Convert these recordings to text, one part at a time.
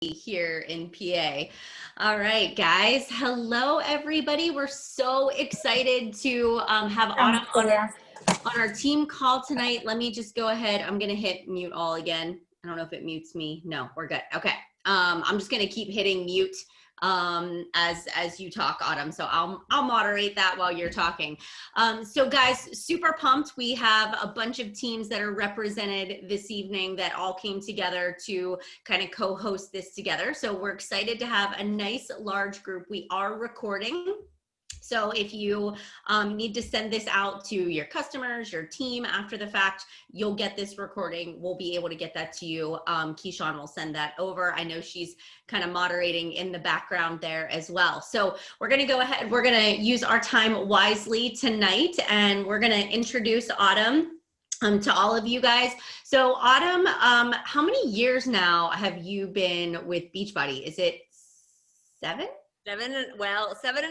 here in PA. All right, guys. Hello, everybody. We're so excited to have Autumn on our team call tonight. Let me just go ahead. I'm going to hit mute all again. I don't know if it mutes me. No, we're good. Okay. I'm just going to keep hitting mute as you talk, Autumn. So I'll moderate that while you're talking. So guys, super pumped. We have a bunch of teams that are represented this evening that all came together to kind of co-host this together. So we're excited to have a nice large group. We are recording. So if you need to send this out to your customers, your team after the fact, you'll get this recording. We'll be able to get that to you. Keyshawn will send that over. I know she's kind of moderating in the background there as well. So we're going to go ahead. We're going to use our time wisely tonight, and we're going to introduce Autumn to all of you guys. So Autumn, how many years now have you been with Beachbody? Is it 7? 7.5,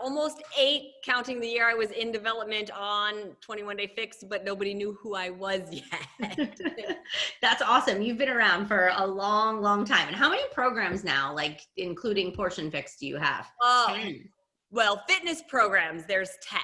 almost 8, counting the year I was in development on 21 Day Fix, but nobody knew who I was yet. That's awesome. You've been around for a long, long time. And how many programs now, like including Portion Fix, do you have? 10. Well, fitness programs, there's 10.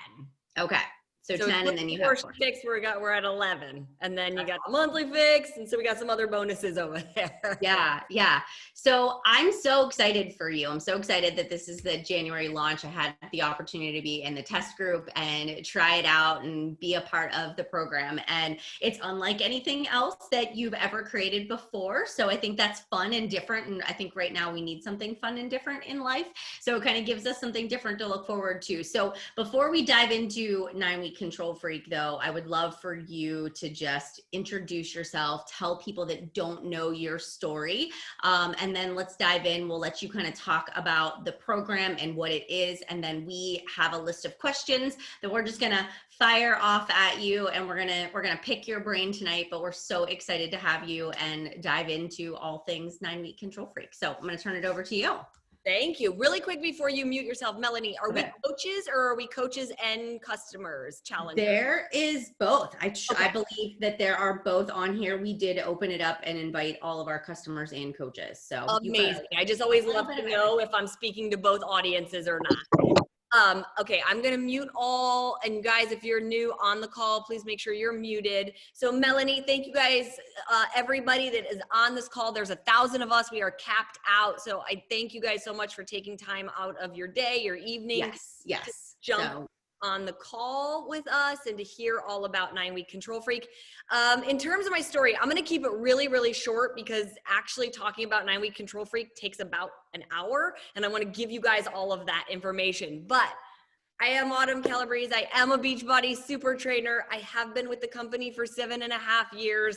Okay. So 10, and then you have Portion Fix, we're at 11, and then you got the monthly fix, and so we got some other bonuses over there. Yeah. So I'm so excited for you. I'm so excited that this is the January launch. I had the opportunity to be in the test group and try it out and be a part of the program. And it's unlike anything else that you've ever created before. So I think that's fun and different. And I think right now we need something fun and different in life. So it kind of gives us something different to look forward to. So before we dive into 9-week Control Freak, though, I would love for you to just introduce yourself, tell people that don't know your story, and then let's dive in. We'll let you kind of talk about the program and what it is, and then we have a list of questions that we're just gonna fire off at you, and we're gonna pick your brain tonight. But we're so excited to have you and dive into all things 9-week Control Freak. So I'm gonna turn it over to you. Thank you. Really quick before you mute yourself, Melanie, are we coaches or are we coaches and customers challengers? There is both. I believe that there are both on here. We did open it up and invite all of our customers and coaches. So amazing. I just always love to know if I'm speaking to both audiences or not. Okay, I'm gonna mute all, and guys, if you're new on the call, please make sure you're muted. So Melanie, thank you guys, everybody that is on this call. There's 1,000 of us. We are capped out. So I thank you guys so much for taking time out of your day, your evening. Yes. Jump on the call with us and to hear all about 9-week Control Freak. In terms of my story, I'm going to keep it really, really short because actually talking about 9-week Control Freak takes about an hour, and I want to give you guys all of that information. But I am Autumn Calabrese. I am a Beachbody super trainer. I have been with the company for 7.5 years.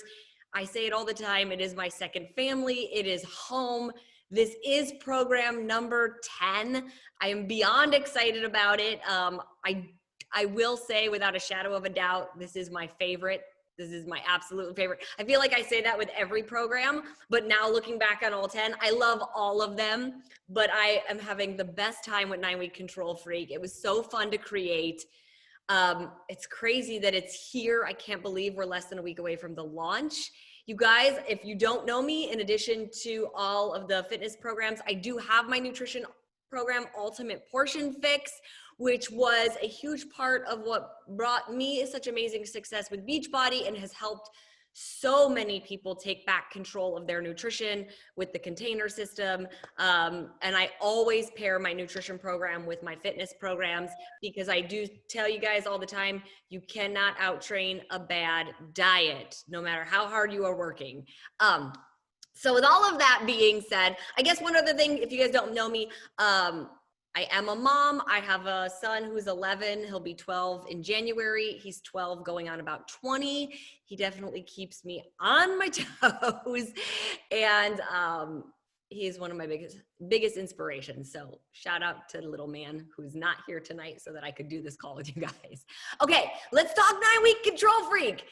I say it all the time. It is my second family. It is home. This is program number 10. I am beyond excited about it. I will say without a shadow of a doubt, this is my favorite. This is my absolute favorite. I feel like I say that with every program, but now looking back on all 10, I love all of them, but I am having the best time with 9-week Control Freak. It was so fun to create. It's crazy that it's here. I can't believe we're less than a week away from the launch. You guys, if you don't know me, in addition to all of the fitness programs, I do have my nutrition program, Ultimate Portion Fix, which was a huge part of what brought me such amazing success with Beachbody and has helped so many people take back control of their nutrition with the container system. And I always pair my nutrition program with my fitness programs because I do tell you guys all the time, you cannot outtrain a bad diet, no matter how hard you are working. So with all of that being said, I guess one other thing, if you guys don't know me, I am a mom. I have a son who's 11. He'll be 12 in January. He's 12 going on about 20. He definitely keeps me on my toes. And he's one of my biggest inspirations. So shout out to the little man who's not here tonight so that I could do this call with you guys. Okay, let's talk 9-week Control Freak.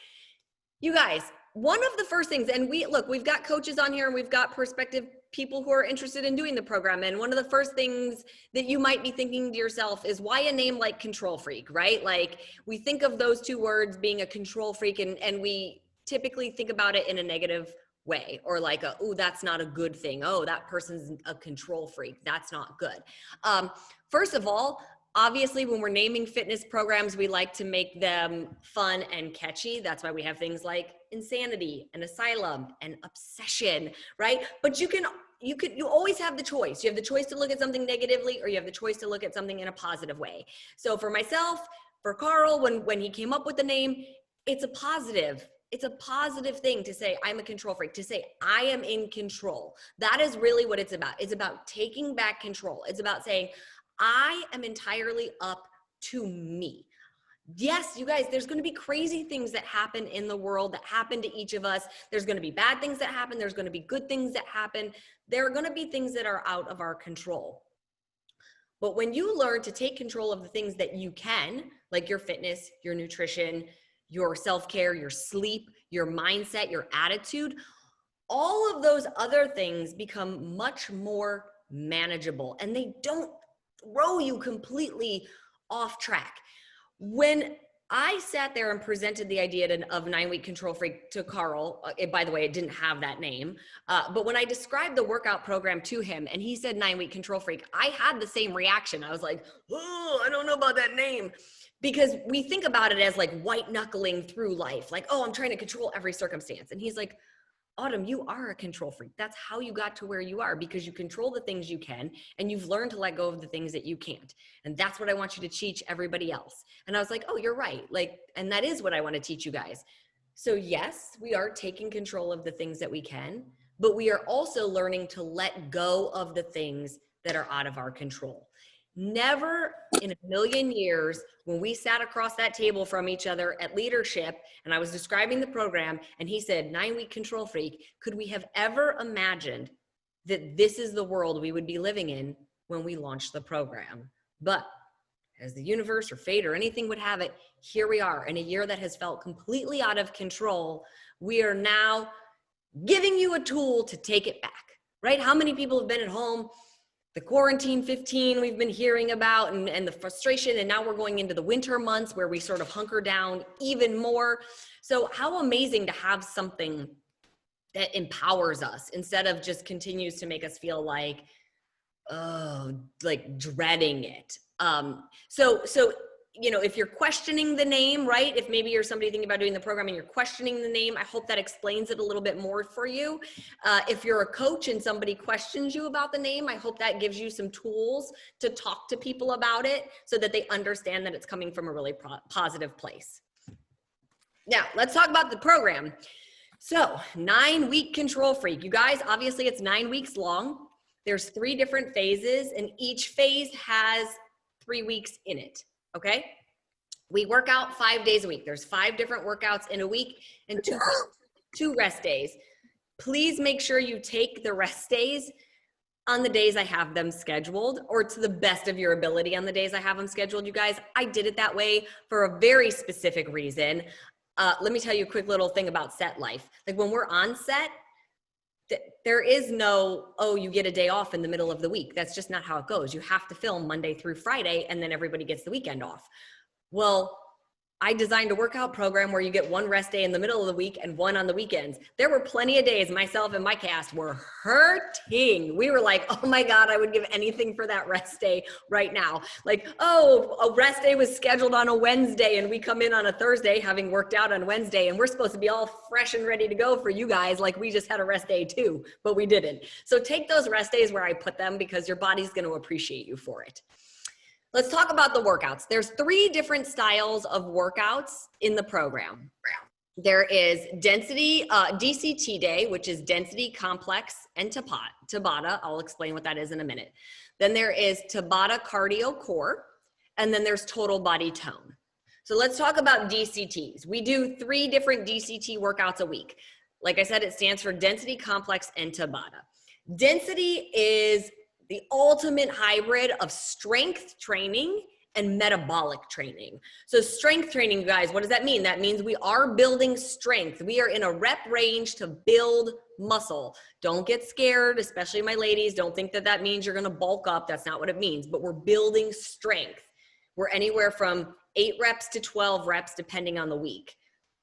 You guys, one of the first things, and we've got coaches on here and we've got prospective people who are interested in doing the program. And one of the first things that you might be thinking to yourself is, why a name like Control Freak, right? Like, we think of those two words being a control freak, and we typically think about it in a negative way, or like oh, that's not a good thing. Oh, that person's a control freak. That's not good. First of all, obviously, when we're naming fitness programs, we like to make them fun and catchy. That's why we have things like insanity and asylum and obsession, right? But you always have the choice. You have the choice to look at something negatively, or you have the choice to look at something in a positive way. So for myself, for Carl, when he came up with the name, it's a positive. It's a positive thing to say, I'm a control freak, to say I am in control. That is really what it's about. It's about taking back control. It's about saying, I am entirely up to me. Yes, you guys, there's going to be crazy things that happen in the world, that happen to each of us. There's going to be bad things that happen. There's going to be good things that happen. There are going to be things that are out of our control. But when you learn to take control of the things that you can, like your fitness, your nutrition, your self-care, your sleep, your mindset, your attitude, all of those other things become much more manageable, and they don't throw you completely off track. When I sat there and presented the idea of 9 Week Control Freak to Carl, by the way, it didn't have that name, but when I described the workout program to him and he said 9 Week Control Freak, I had the same reaction. I was like, oh, I don't know about that name. Because we think about it as like white knuckling through life, like, oh, I'm trying to control every circumstance. And he's like, Autumn, you are a control freak. That's how you got to where you are, because you control the things you can and you've learned to let go of the things that you can't. And that's what I want you to teach everybody else. And I was like, oh, you're right. Like, and that is what I want to teach you guys. So yes, we are taking control of the things that we can, but we are also learning to let go of the things that are out of our control. Never in a million years, when we sat across that table from each other at leadership and I was describing the program and he said 9 Week Control Freak, could we have ever imagined that this is the world we would be living in when we launched the program? But as the universe or fate or anything would have it, here we are in a year that has felt completely out of control. We are now giving you a tool to take it back, right? How many people have been at home? The quarantine 15 we've been hearing about, and the frustration, and now we're going into the winter months where we sort of hunker down even more. So how amazing to have something that empowers us instead of just continues to make us feel like, oh, like dreading it. So you know, if you're questioning the name, right? If maybe you're somebody thinking about doing the program and you're questioning the name, I hope that explains it a little bit more for you. If you're a coach and somebody questions you about the name, I hope that gives you some tools to talk to people about it so that they understand that it's coming from a really positive place. Now, let's talk about the program. So 9 Week Control Freak. You guys, obviously it's 9 weeks long. There's 3 different phases and each phase has 3 weeks in it. Okay. We work out 5 days a week. There's 5 different workouts in a week and 2 rest days. Please make sure you take the rest days on the days I have them scheduled, or to the best of your ability on the days I have them scheduled. You guys, I did it that way for a very specific reason. Let me tell you a quick little thing about set life. Like when we're on set, there is no, oh, you get a day off in the middle of the week. That's just not how it goes. You have to film Monday through Friday and then everybody gets the weekend off. Well, I designed a workout program where you get 1 rest day in the middle of the week and 1 on the weekends. There were plenty of days myself and my cast were hurting. We were like, oh my God, I would give anything for that rest day right now. Like, oh, a rest day was scheduled on a Wednesday and we come in on a Thursday having worked out on Wednesday and we're supposed to be all fresh and ready to go for you guys. Like we just had a rest day too, but we didn't. So take those rest days where I put them because your body's going to appreciate you for it. Let's talk about the workouts. There's 3 different styles of workouts in the program. There is density, DCT day, which is density, complex, and Tabata. I'll explain what that is in a minute. Then there is Tabata cardio core, and then there's total body tone. So let's talk about DCTs. We do 3 different DCT workouts a week. Like I said, it stands for density, complex, and Tabata. Density is the ultimate hybrid of strength training and metabolic training. So strength training, guys, what does that mean? That means we are building strength. We are in a rep range to build muscle. Don't get scared, especially my ladies. Don't think that that means you're gonna bulk up. That's not what it means, but we're building strength. We're anywhere from 8 reps to 12 reps, depending on the week.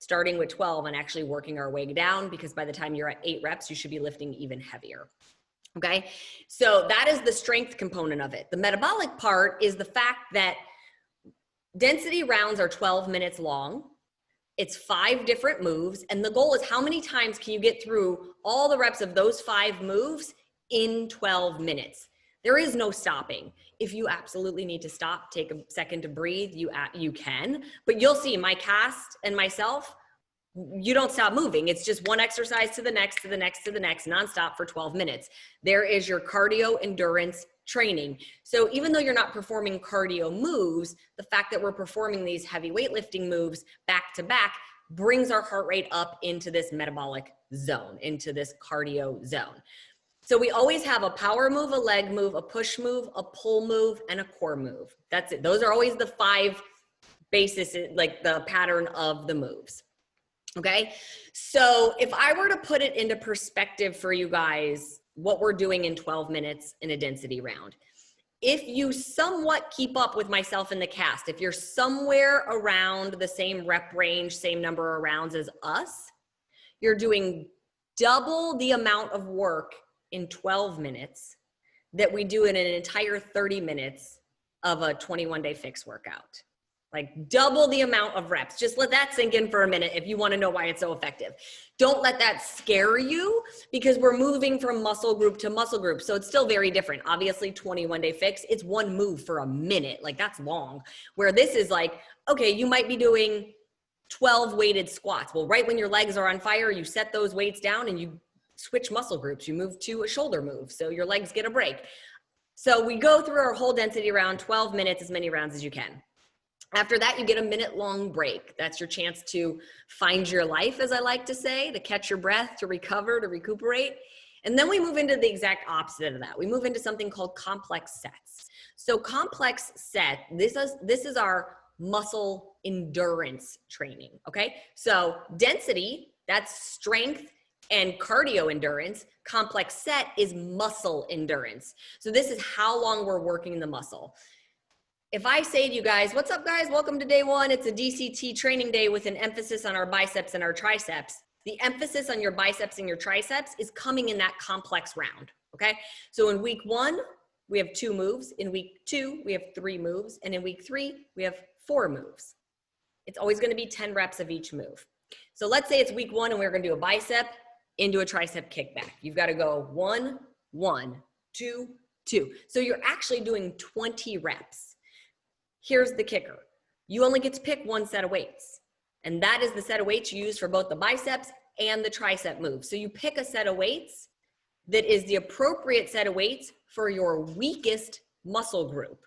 starting with 12 and actually working our way down, because by the time you're at 8 reps, you should be lifting even heavier. Okay, so that is the strength component of it. The metabolic part is the fact that density rounds are 12 minutes long. It's 5 different moves. And the goal is how many times can you get through all the reps of those 5 moves in 12 minutes? There is no stopping. If you absolutely need to stop, take a second to breathe, you can. But you'll see my cast and myself, you don't stop moving. It's just one exercise to the next, to the next, to the next, nonstop for 12 minutes. There is your cardio endurance training. So even though you're not performing cardio moves, the fact that we're performing these heavy weightlifting moves back to back brings our heart rate up into this metabolic zone, into this cardio zone. So we always have a power move, a leg move, a push move, a pull move, and a core move. That's it. Those are always the 5 bases, like the pattern of the moves. Okay, so if I were to put it into perspective for you guys, what we're doing in 12 minutes in a density round, if you somewhat keep up with myself in the cast, if you're somewhere around the same rep range, same number of rounds as us, you're doing double the amount of work in 12 minutes that we do in an entire 30 minutes of a 21-day fix workout. Like double the amount of reps. Just let that sink in for a minute if you want to know why it's so effective. Don't let that scare you, because we're moving from muscle group to muscle group. So it's still very different. Obviously, 21-day fix, it's one move for a minute. Like that's long. Where this is like, okay, you might be doing 12 weighted squats. Well, right when your legs are on fire, you set those weights down and you switch muscle groups. You move to a shoulder move, so your legs get a break. So we go through our whole density round, 12 minutes, as many rounds as you can. After that, you get a minute-long break. That's your chance to find your life, as I like to say, to catch your breath, to recover, to recuperate. And then we move into the exact opposite of that. We move into something called complex sets. So complex set, this is our muscle endurance training, okay? So density, that's strength and cardio endurance. Complex set is muscle endurance. So this is how long we're working the muscle. If I say to you guys, what's up guys? Welcome to day 1. It's a DCT training day with an emphasis on our biceps and our triceps. The emphasis on your biceps and your triceps is coming in that complex round, okay? So in week 1, we have 2 moves. In week 2, we have 3 moves. And in week 3, we have 4 moves. It's always gonna be 10 reps of each move. So let's say it's week 1 and we're gonna do a bicep into a tricep kickback. You've gotta go 1, 1, 2, 2. So you're actually doing 20 reps. Here's the kicker. You only get to pick one set of weights. And that is the set of weights you use for both the biceps and the tricep move. So you pick a set of weights that is the appropriate set of weights for your weakest muscle group.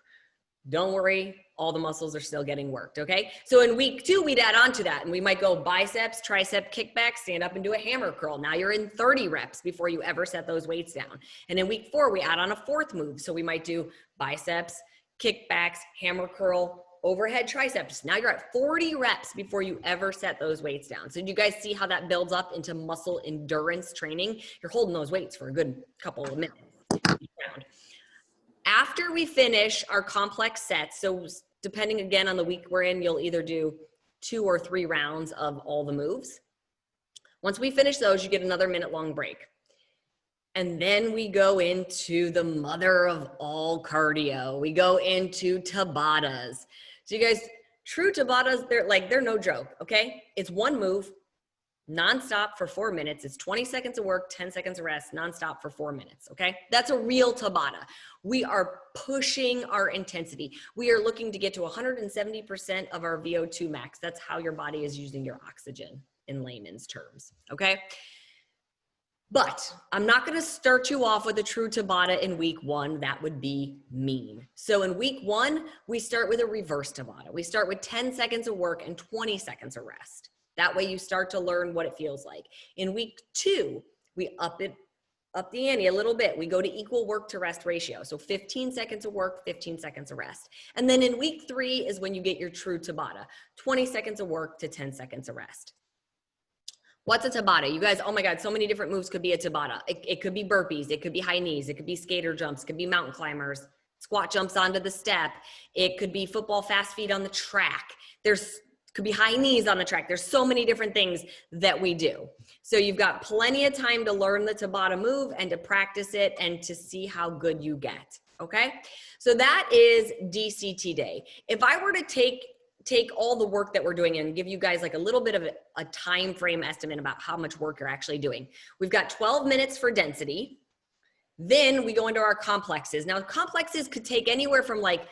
Don't worry, all the muscles are still getting worked, okay? So in week 2, we'd add on to that, and we might go biceps, tricep, kickback, stand up and do a hammer curl. Now you're in 30 reps before you ever set those weights down. And in week 4, we add on a 4th move. So we might do biceps, kickbacks, hammer curl, overhead triceps. Now you're at 40 reps before you ever set those weights down. So do you guys see how that builds up into muscle endurance training? You're holding those weights for a good couple of minutes. After we finish our complex sets, so depending again on the week we're in, you'll either do 2 or 3 rounds of all the moves. Once we finish those, you get another minute-long break. And then we go into the mother of all cardio. We go into Tabatas. So you guys, true Tabatas, they're no joke, okay? It's one move, nonstop for 4 minutes. It's 20 seconds of work, 10 seconds of rest, nonstop for 4 minutes, okay? That's a real Tabata. We are pushing our intensity. We are looking to get to 170% of our VO2 max. That's how your body is using your oxygen in layman's terms, okay? But I'm not going to start you off with a true Tabata in week 1. That would be mean. So in week 1, we start with a reverse Tabata. We start with 10 seconds of work and 20 seconds of rest. That way you start to learn what it feels like. In week 2, we up the ante a little bit. We go to equal work to rest ratio. So 15 seconds of work, 15 seconds of rest. And then in week 3 is when you get your true Tabata, 20 seconds of work to 10 seconds of rest. What's a Tabata? You guys, oh my God, so many different moves could be a Tabata. It could be burpees. It could be high knees. It could be skater jumps. It could be mountain climbers, squat jumps onto the step. It could be football fast feet on the track. There's Could be high knees on the track. There's so many different things that we do. So you've got plenty of time to learn the Tabata move and to practice it and to see how good you get. Okay. So that is DCT day. If I were to take all the work that we're doing and give you guys like a little bit of a time frame estimate about how much work you're actually doing. We've got 12 minutes for density. Then we go into our complexes. Now complexes could take anywhere from like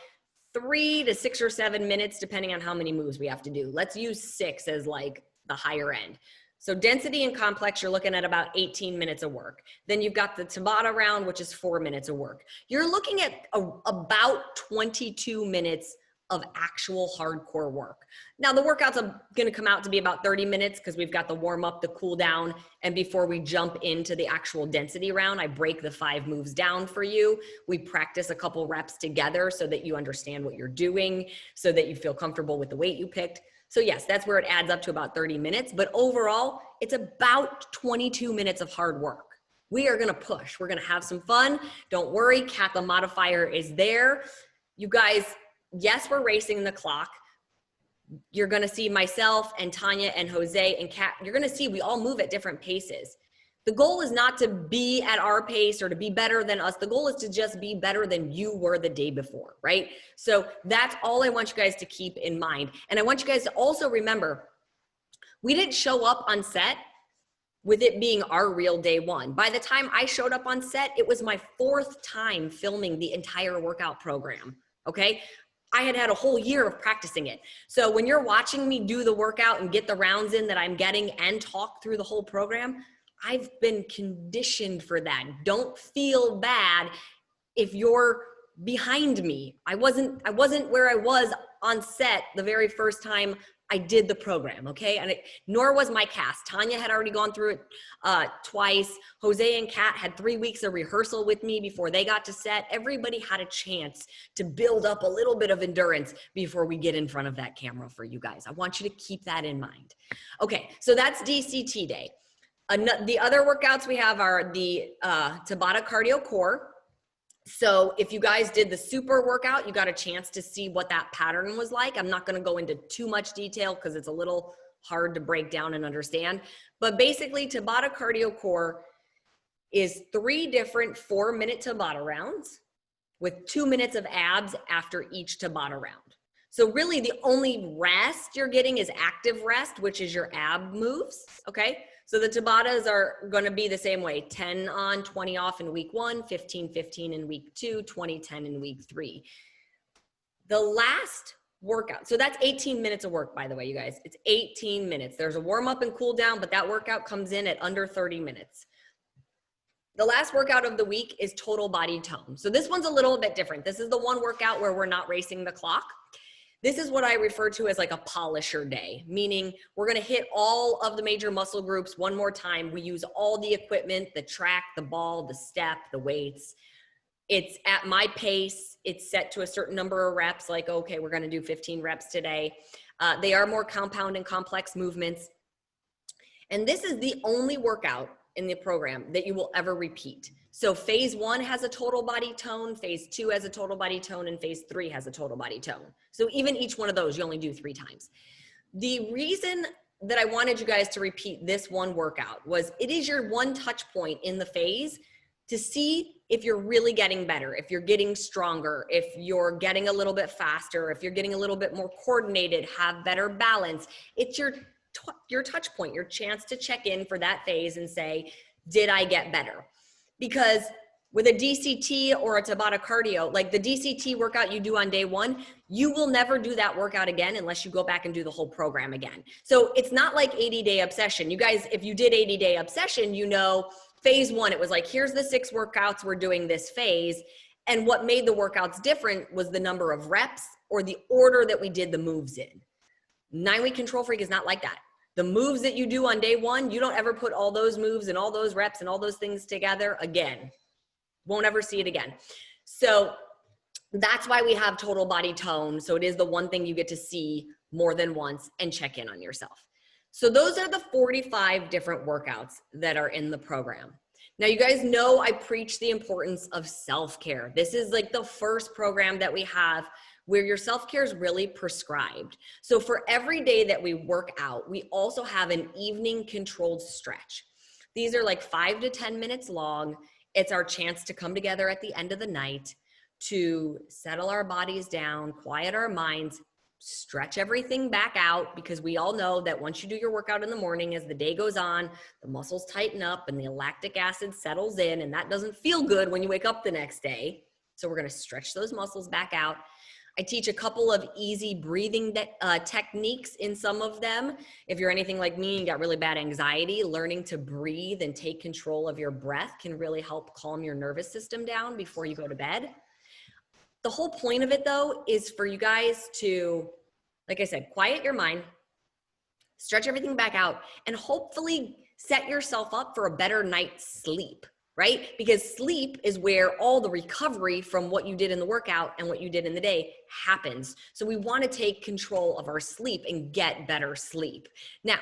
3 to 6 or 7 minutes, depending on how many moves we have to do. Let's use 6 as like the higher end. So density and complex, you're looking at about 18 minutes of work. Then you've got the Tabata round, which is 4 minutes of work. You're looking at about 22 minutes of actual hardcore work. Now the workouts are gonna come out to be about 30 minutes because we've got the warm up, the cool down, and before we jump into the actual density round, I break the 5 moves down for you. We practice a couple reps together so that you understand what you're doing, so that you feel comfortable with the weight you picked. So yes, that's where it adds up to about 30 minutes, but overall, it's about 22 minutes of hard work. We are gonna push, we're gonna have some fun. Don't worry, Kappa modifier is there. You guys, yes, we're racing the clock. You're going to see myself and Tanya and Jose and Kat. You're going to see we all move at different paces. The goal is not to be at our pace or to be better than us. The goal is to just be better than you were the day before, right? So that's all I want you guys to keep in mind. And I want you guys to also remember, we didn't show up on set with it being our real day one. By the time I showed up on set, it was my 4th time filming the entire workout program, okay? I had a whole year of practicing it. So when you're watching me do the workout and get the rounds in that I'm getting and talk through the whole program, I've been conditioned for that. Don't feel bad if you're behind me. I wasn't where I was on set the very first time I did the program, okay? And nor was my cast. Tanya had already gone through it twice. Jose and Kat had 3 weeks of rehearsal with me before they got to set. Everybody had a chance to build up a little bit of endurance before we get in front of that camera for you guys. I want you to keep that in mind. Okay, so that's DCT day. The other workouts we have are the Tabata cardio core. So if you guys did the super workout, you got a chance to see what that pattern was like. I'm not going to go into too much detail because it's a little hard to break down and understand. But basically, Tabata cardio core is 3 different 4-minute Tabata rounds with 2 minutes of abs after each Tabata round. So really the only rest you're getting is active rest, which is your ab moves, okay? So the Tabatas are going to be the same way, 10 on, 20 off in week 1, 15, 15 in week 2, 20, 10 in week 3. The last workout, so that's 18 minutes of work, by the way, you guys. It's 18 minutes. There's a warm up and cool down, but that workout comes in at under 30 minutes. The last workout of the week is total body tone. So this one's a little bit different. This is the one workout where we're not racing the clock. This is what I refer to as like a polisher day, meaning we're going to hit all of the major muscle groups one more time. We use all the equipment, the track, the ball, the step, the weights. It's at my pace. It's set to a certain number of reps, like, okay, we're going to do 15 reps today. They are more compound and complex movements. And this is the only workout in the program that you will ever repeat. So phase 1 has a total body tone, phase 2 has a total body tone, and phase 3 has a total body tone. So even each one of those, you only do 3 times. The reason that I wanted you guys to repeat this one workout was it is your one touch point in the phase to see if you're really getting better, if you're getting stronger, if you're getting a little bit faster, if you're getting a little bit more coordinated, have better balance. It's your touch point, your chance to check in for that phase and say, did I get better? Because with a DCT or a Tabata cardio, like the DCT workout you do on day 1, you will never do that workout again unless you go back and do the whole program again. So it's not like 80-day obsession. You guys, if you did 80-day obsession, you know, phase 1, it was like, here's the 6 workouts we're doing this phase. And what made the workouts different was the number of reps or the order that we did the moves in. 9-week control freak is not like that. The moves that you do on day 1, you don't ever put all those moves and all those reps and all those things together again. Won't ever see it again. So that's why we have total body tone. So it is the one thing you get to see more than once and check in on yourself. So those are the 45 different workouts that are in the program. Now, you guys know I preach the importance of self-care. This is like the first program that we have where your self-care is really prescribed. So for every day that we work out, we also have an evening controlled stretch. These are like 5 to 10 minutes long. It's our chance to come together at the end of the night to settle our bodies down, quiet our minds, stretch everything back out, because we all know that once you do your workout in the morning, as the day goes on, the muscles tighten up and the lactic acid settles in, and that doesn't feel good when you wake up the next day. So we're going to stretch those muscles back out. I teach a couple of easy breathing techniques in some of them. If you're anything like me and you got really bad anxiety, learning to breathe and take control of your breath can really help calm your nervous system down before you go to bed. The whole point of it, though, is for you guys to, like I said, quiet your mind, stretch everything back out, and hopefully set yourself up for a better night's sleep, right? Because sleep is where all the recovery from what you did in the workout and what you did in the day happens. So we want to take control of our sleep and get better sleep. Now,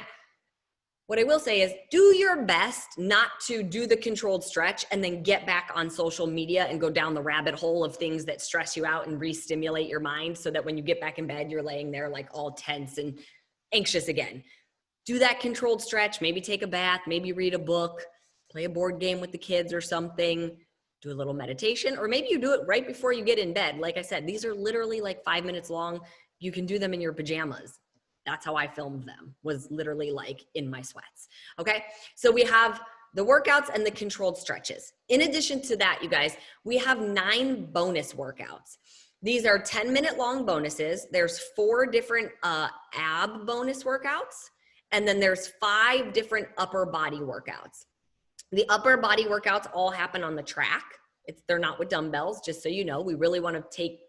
what I will say is do your best not to do the controlled stretch and then get back on social media and go down the rabbit hole of things that stress you out and re-stimulate your mind, so that when you get back in bed, you're laying there like all tense and anxious again. Do that controlled stretch, maybe take a bath, maybe read a book, play a board game with the kids or something, do a little meditation, or maybe you do it right before you get in bed. Like I said, these are literally like 5 minutes long. You can do them in your pajamas. That's how I filmed them, was literally like in my sweats. Okay. So we have the workouts and the controlled stretches. In addition to that, you guys, we have 9 bonus workouts. These are 10-minute long bonuses. There's 4 different ab bonus workouts. And then there's 5 different upper body workouts. The upper body workouts all happen on the track. They're not with dumbbells, just so you know. We really want to take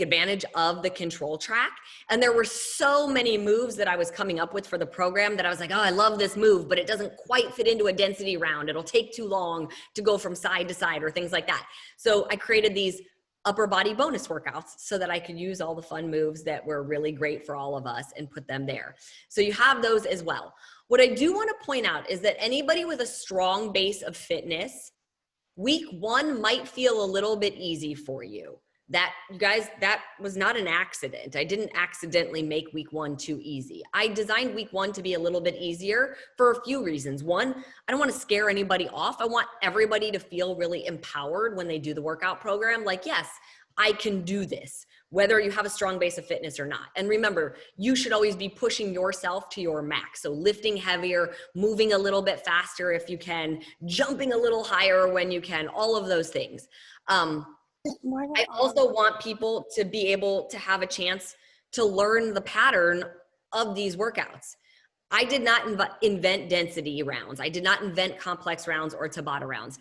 advantage of the control track. And there were so many moves that I was coming up with for the program that I was like, oh, I love this move, but it doesn't quite fit into a density round. It'll take too long to go from side to side or things like that. So I created these upper body bonus workouts so that I could use all the fun moves that were really great for all of us and put them there. So you have those as well. What I do want to point out is that anybody with a strong base of fitness, week 1 might feel a little bit easy for you. That, you guys, that was not an accident. I didn't accidentally make week 1 too easy. I designed week 1 to be a little bit easier for a few reasons. One, I don't want to scare anybody off. I want everybody to feel really empowered when they do the workout program. Like, yes, I can do this, whether you have a strong base of fitness or not. And remember, you should always be pushing yourself to your max. So lifting heavier, moving a little bit faster if you can, jumping a little higher when you can, all of those things. I also want people to be able to have a chance to learn the pattern of these workouts. I did not invent density rounds. I did not invent complex rounds or Tabata rounds.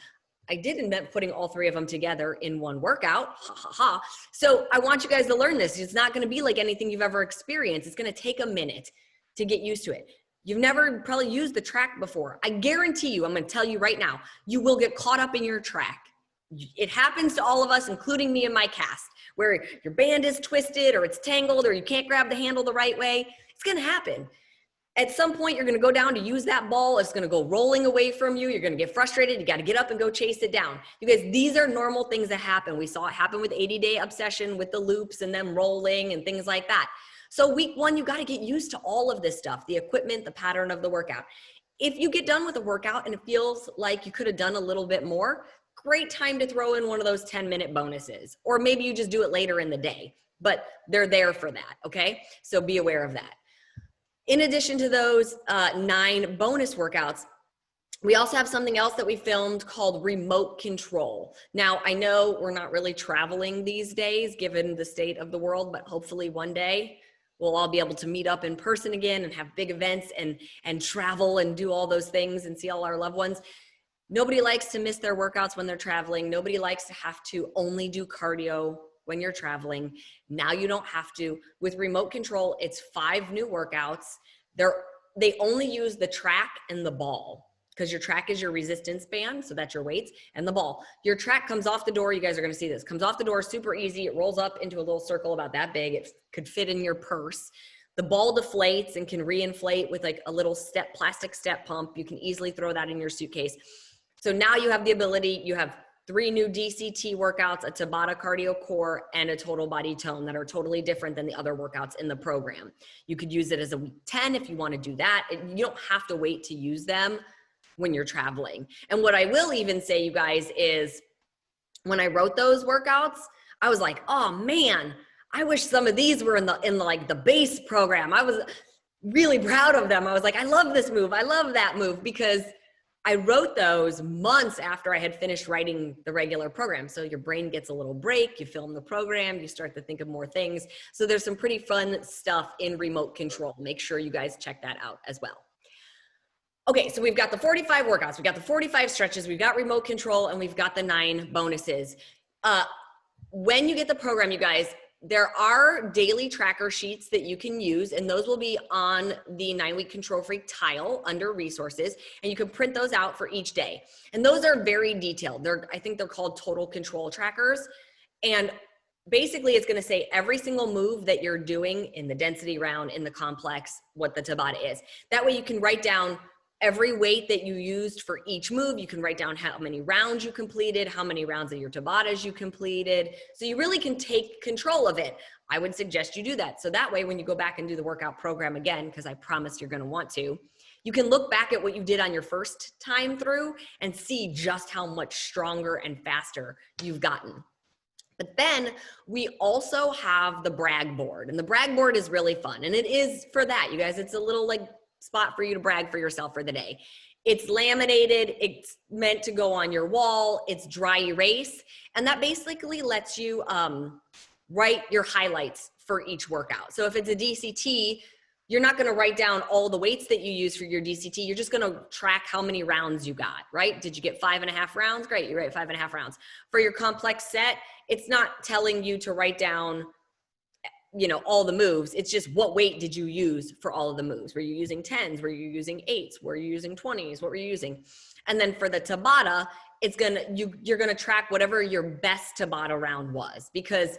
I did invent putting all 3 of them together in one workout. Ha, ha, ha. So I want you guys to learn this. It's not going to be like anything you've ever experienced. It's going to take a minute to get used to it. You've never probably used the track before. I guarantee you, I'm going to tell you right now, you will get caught up in your track. It happens to all of us, including me in my cast, where your band is twisted or it's tangled or you can't grab the handle the right way. It's going to happen. At some point, you're going to go down to use that ball. It's going to go rolling away from you. You're going to get frustrated. You got to get up and go chase it down. You guys, these are normal things that happen. We saw it happen with 80-day obsession with the loops and them rolling and things like that. So week 1, you got to get used to all of this stuff, the equipment, the pattern of the workout. If you get done with a workout and it feels like you could have done a little bit more, great time to throw in one of those 10-minute bonuses, or maybe you just do it later in the day, but they're there for that. Okay. So be aware of that. In addition to those 9 bonus workouts, we also have something else that we filmed called remote control. Now, I know we're not really traveling these days given the state of the world, but hopefully one day we'll all be able to meet up in person again and have big events and travel and do all those things and see all our loved ones. Nobody likes to miss their workouts when they're traveling. Nobody likes to have to only do cardio when you're traveling. Now you don't have to. With remote control, it's 5 new workouts. They only use the track and the ball, because your track is your resistance band, so that's your weights, and the ball. Your track comes off the door. You guys are going to see this. Comes off the door, super easy. It rolls up into a little circle about that big. It could fit in your purse. The ball deflates and can reinflate with like a little plastic step pump. You can easily throw that in your suitcase. So now you have the ability, you have 3 new DCT workouts, a Tabata cardio core, and a total body tone that are totally different than the other workouts in the program. You could use it as a week 10 if you want to do that. You don't have to wait to use them when you're traveling. And what I will even say, you guys, is when I wrote those workouts, I was like, oh man, I wish some of these were in the base program. I was really proud of them. I was like, I love this move. I love that move, because I wrote those months after I had finished writing the regular program. So your brain gets a little break, you film the program, you start to think of more things. So there's some pretty fun stuff in remote control. Make sure you guys check that out as well. Okay, so we've got the 45 workouts, we've got the 45 stretches, we've got remote control, and we've got the 9 bonuses. When you get the program, you guys, there are daily tracker sheets that you can use, and those will be on the 9-week Control Freak tile under resources, and you can print those out for each day. And those are very detailed. I think they're called total control trackers. And basically it's going to say every single move that you're doing in the density round, in the complex, what the Tabata is. That way you can write down every weight that you used for each move. You can write down how many rounds you completed, how many rounds of your Tabatas you completed. So you really can take control of it. I would suggest you do that. So that way, when you go back and do the workout program again, because I promise you're going to want to, you can look back at what you did on your first time through and see just how much stronger and faster you've gotten. But then we also have the brag board, and the brag board is really fun. And it is for that, you guys. It's a little like spot for you to brag for yourself for the day. It's laminated, it's meant to go on your wall, it's dry erase, and that basically lets you write your highlights for each workout. So if it's a DCT, you're not gonna write down all the weights that you use for your DCT, you're just gonna track how many rounds you got, right? Did you get 5.5 rounds? Great, you write 5.5 rounds. For your complex set, it's not telling you to write down all the moves. It's just what weight did you use for all of the moves? Were you using 10s? Were you using 8s? Were you using 20s? What were you using? And then for the Tabata, you're gonna track whatever your best Tabata round was, because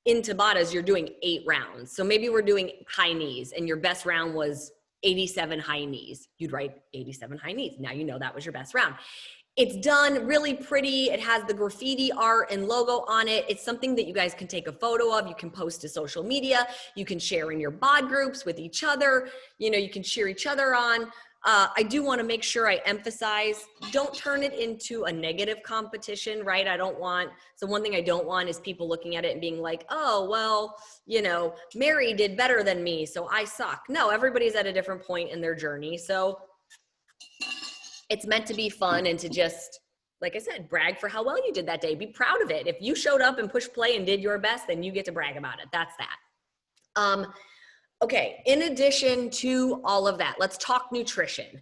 in Tabatas, you're doing 8 rounds. So maybe we're doing high knees and your best round was 87 high knees. You'd write 87 high knees. Now you know that was your best round. It's done really pretty. It has the graffiti art and logo on it. It's something that you guys can take a photo of. You can post to social media. You can share in your bod groups with each other. You can cheer each other on. I do want to make sure I emphasize, don't turn it into a negative competition, right? So one thing I don't want is people looking at it and being like, oh, well, Mary did better than me, so I suck. No, everybody's at a different point in their journey. So it's meant to be fun and to just, like I said, brag for how well you did that day. Be proud of it. If you showed up and pushed play and did your best, then you get to brag about it. That's that. Okay, in addition to all of that, let's talk nutrition.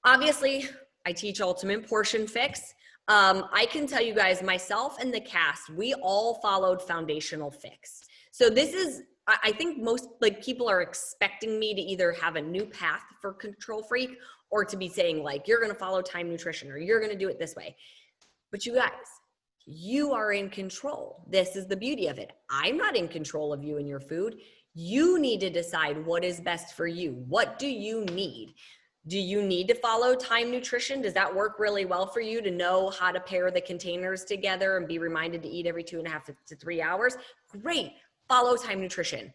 Obviously, I teach Ultimate Portion Fix. I can tell you guys, myself and the cast, we all followed Foundational Fix. So this is, I think most people are expecting me to either have a new path for Control Freak or to be saying you're gonna follow Time Nutrition or you're gonna do it this way. But you guys, you are in control. This is the beauty of it. I'm not in control of you and your food. You need to decide what is best for you. What do you need? Do you need to follow Time Nutrition? Does that work really well for you to know how to pair the containers together and be reminded to eat every 2.5 to 3 hours? Great, follow Time Nutrition.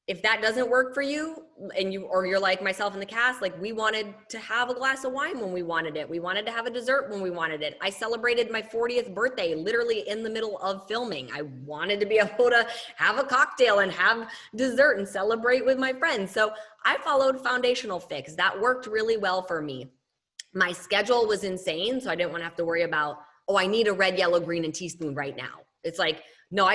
If that doesn't work for you and you're like myself in the cast, we wanted to have a glass of wine when we wanted it. We wanted to have a dessert when we wanted it. I celebrated my 40th birthday literally in the middle of filming. I wanted to be able to have a cocktail and have dessert and celebrate with my friends. So I followed Foundational Fix. That worked really well for me. My schedule was insane, so I didn't want to have to worry about, I need a red, yellow, green, and teaspoon right now. It's no,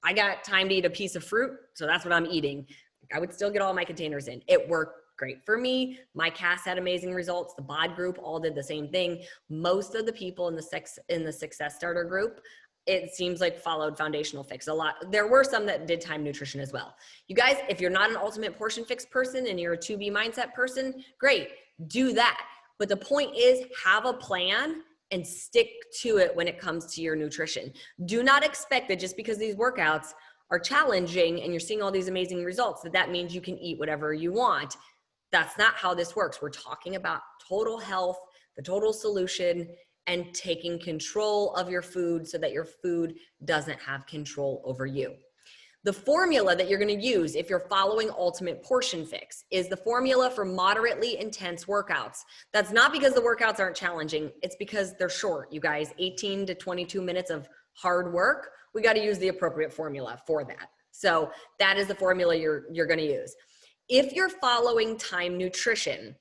I got time to eat a piece of fruit, so that's what I'm eating. I would still get all my containers in. It worked great for me. My cast had amazing results. The bod group all did the same thing. Most of the people in the Success Starter group, it seems followed Foundational Fix a lot. There were some that did Time Nutrition as well. You guys, if you're not an Ultimate Portion Fix person and you're a 2B mindset person, great, do that. But the point is, have a plan and stick to it when it comes to your nutrition. Do not expect that just because these workouts are challenging and you're seeing all these amazing results, that means you can eat whatever you want. That's not how this works. We're talking about total health, the total solution, and taking control of your food so that your food doesn't have control over you. The formula that you're going to use if you're following Ultimate Portion Fix is the formula for moderately intense workouts. That's not because the workouts aren't challenging. It's because they're short, you guys. 18 to 22 minutes of hard work. We got to use the appropriate formula for that. So that is the formula you're going to use. If you're following Time Nutrition,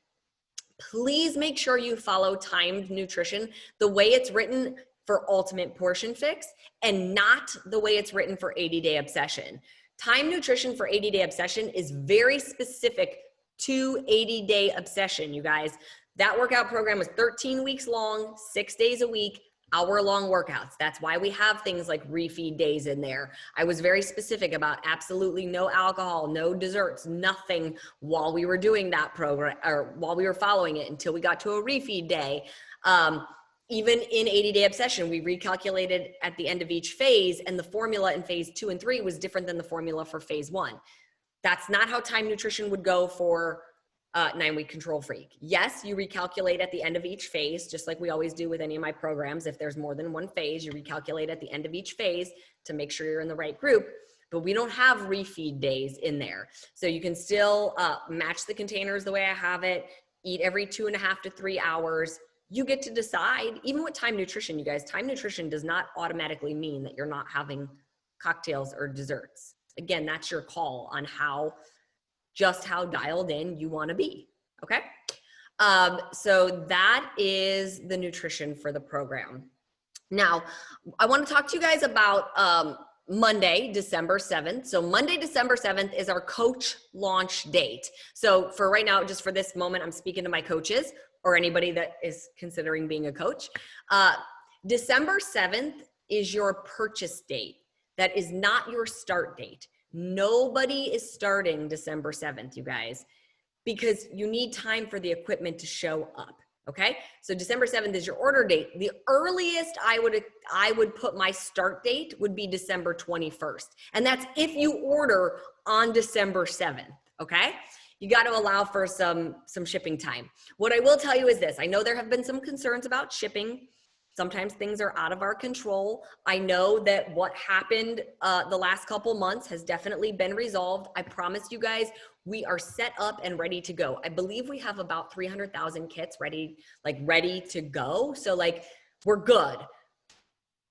please make sure you follow timed nutrition the way it's written for Ultimate Portion Fix and not the way it's written for 80-Day Obsession. Time nutrition for 80-Day Obsession is very specific to 80-Day Obsession, you guys. That workout program was 13 weeks long, 6 days a week, hour-long workouts. That's why we have things like refeed days in there. I was very specific about absolutely no alcohol, no desserts, nothing while we were doing that program or while we were following it until we got to a refeed day. Even in 80-Day Obsession, we recalculated at the end of each phase, and the formula in phase 2 and 3 was different than the formula for phase 1. That's not how Time Nutrition would go for 9-Week Control Freak. Yes, you recalculate at the end of each phase, just like we always do with any of my programs. If there's more than one phase, you recalculate at the end of each phase to make sure you're in the right group. But we don't have refeed days in there. So you can still match the containers the way I have it, eat every 2.5 to 3 hours. You get to decide, even with Time Nutrition, you guys, Time Nutrition does not automatically mean that you're not having cocktails or desserts. Again, that's your call on just how dialed in you want to be. Okay. So that is the nutrition for the program. Now, I want to talk to you guys about Monday, December 7th. So Monday, December 7th is our coach launch date. So for right now, just for this moment, I'm speaking to my coaches or anybody that is considering being a coach. December 7th is your purchase date. That is not your start date. Nobody is starting December 7th, you guys, because you need time for the equipment to show up. Okay. So December 7th is your order date. The earliest I would put my start date would be December 21st. And that's if you order on December 7th. Okay. You got to allow for some shipping time. What I will tell you is this. I know there have been some concerns about shipping. Sometimes things are out of our control. I know that what happened the last couple months has definitely been resolved. I promise you guys, we are set up and ready to go. I believe we have about 300,000 kits ready to go. So we're good.